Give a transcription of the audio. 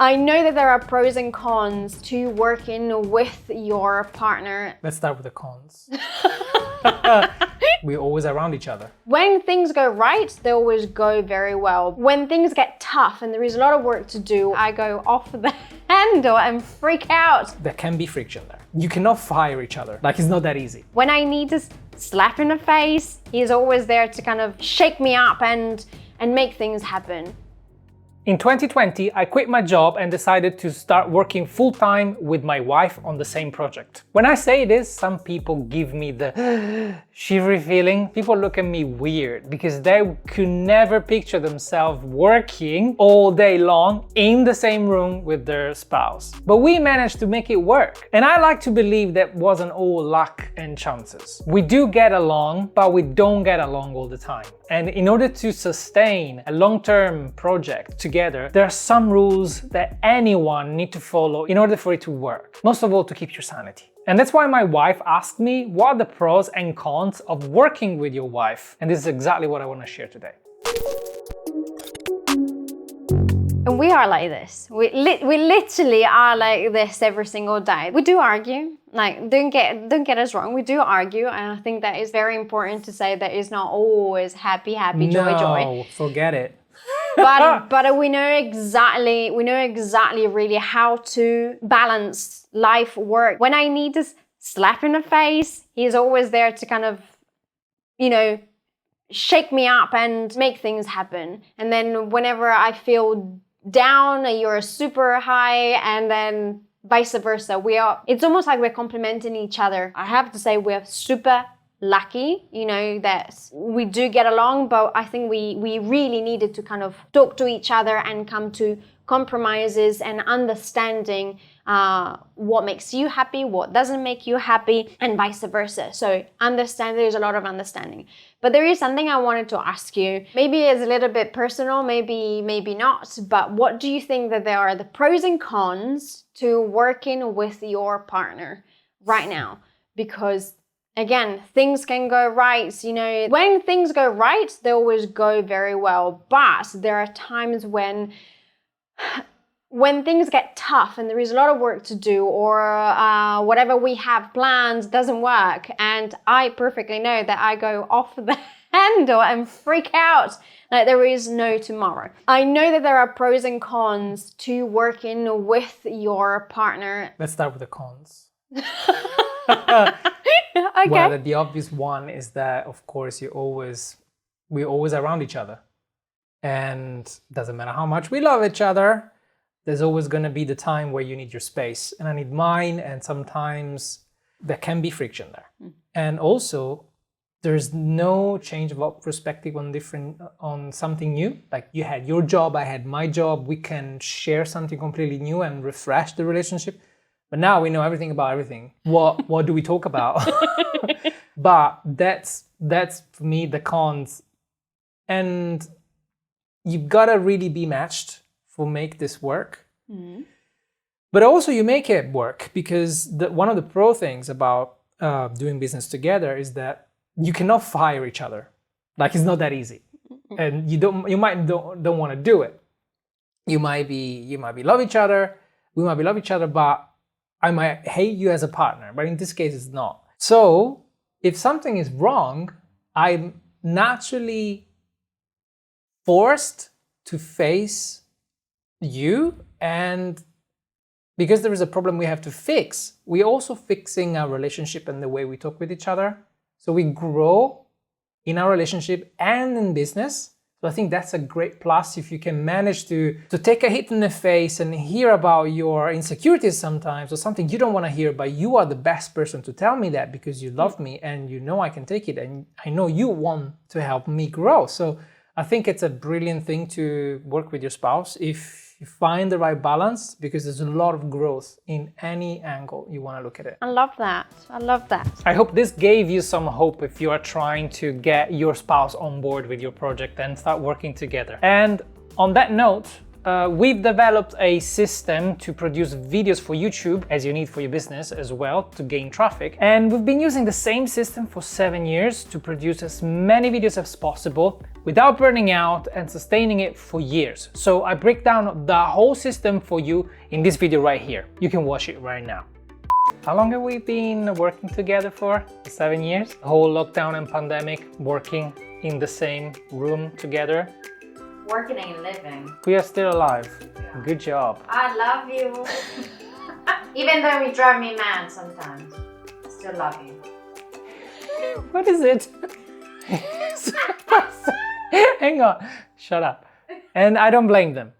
I know that there are pros and cons to working with your partner. Let's start with the cons. We're always around each other. When things go right, they always go very well. When things get tough and there is a lot of work to do, I go off the handle and freak out. There can be friction there. You cannot fire each other. Like, it's not that easy. When I need to slap in the face, he's always there to kind of shake me up and make things happen. In 2020, I quit my job and decided to start working full-time with my wife on the same project. When I say this, some people give me the shivery feeling. People look at me weird because they could never picture themselves working all day long in the same room with their spouse. But we managed to make it work. And I like to believe that wasn't all luck and chances. We do get along, but we don't get along all the time. And in order to sustain a long-term project together, there are some rules that anyone needs to follow in order for it to work. Most of all, to keep your sanity. And that's why my wife asked me, what are the pros and cons of working with your wife? And this is exactly what I want to share today. And we are like this. We literally are like this every single day. We do argue. Like, don't get us wrong. We do argue, and I think that is very important to say that it's not always happy, joy. No, forget it. but we know exactly really how to balance life, work. When I need to slap in the face, he's always there to kind of, shake me up and make things happen. And then whenever I feel down, you're super high, and then vice versa. It's almost like we're complementing each other. I have to say we're super lucky, that we do get along, but I think we really needed to kind of talk to each other and come to compromises and understanding what makes you happy, what doesn't make you happy, and vice versa. So there's a lot of understanding. But there is something I wanted to ask you. Maybe it's a little bit personal, maybe not, but what do you think that there are the pros and cons to working with your partner right now? Because again, things can go right, when things go right, they always go very well. But there are times when things get tough and there is a lot of work to do, or whatever we have planned doesn't work, and I perfectly know that I go off the handle and freak out like there is no tomorrow. I know that there are pros and cons to working with your partner. Let's start with the cons. Okay. Well, the obvious one is that, of course, we're always around each other. And doesn't matter how much we love each other, there's always going to be the time where you need your space and I need mine, and sometimes there can be friction there. And also, there's no change of perspective on something new. Like, you had your job, I had my job, we can share something completely new and refresh the relationship. But now we know everything about everything. What do we talk about? But that's for me the cons. And you've got to really be matched for make this work. Mm-hmm. But also you make it work, because one of the pro things about doing business together is that you cannot fire each other. Like, it's not that easy. And you might don't want to do it. You might be love each other, we might be love each other, but I might hate you as a partner, but in this case it's not. So if something is wrong, I'm naturally forced to face you, and because there is a problem we have to fix, we're also fixing our relationship and the way we talk with each other. So we grow in our relationship and in business. So I think that's a great plus if you can manage to take a hit in the face and hear about your insecurities sometimes, or something you don't want to hear, but you are the best person to tell me that because you love me and you know I can take it and I know you want to help me grow. So I think it's a brilliant thing to work with your spouse if you find the right balance, because there's a lot of growth in any angle you want to look at it. I love that. I hope this gave you some hope if you are trying to get your spouse on board with your project and start working together. And on that note, we've developed a system to produce videos for YouTube, as you need for your business as well, to gain traffic. And we've been using the same system for 7 years to produce as many videos as possible without burning out and sustaining it for years. So I break down the whole system for you in this video right here. You can watch it right now. How long have we been working together for? 7 years? The whole lockdown and pandemic, working in the same room together. Working and living. We are still alive. Good job. I love you. Even though you drive me mad sometimes, I still love you. What is it? Hang on, shut up. And I don't blame them.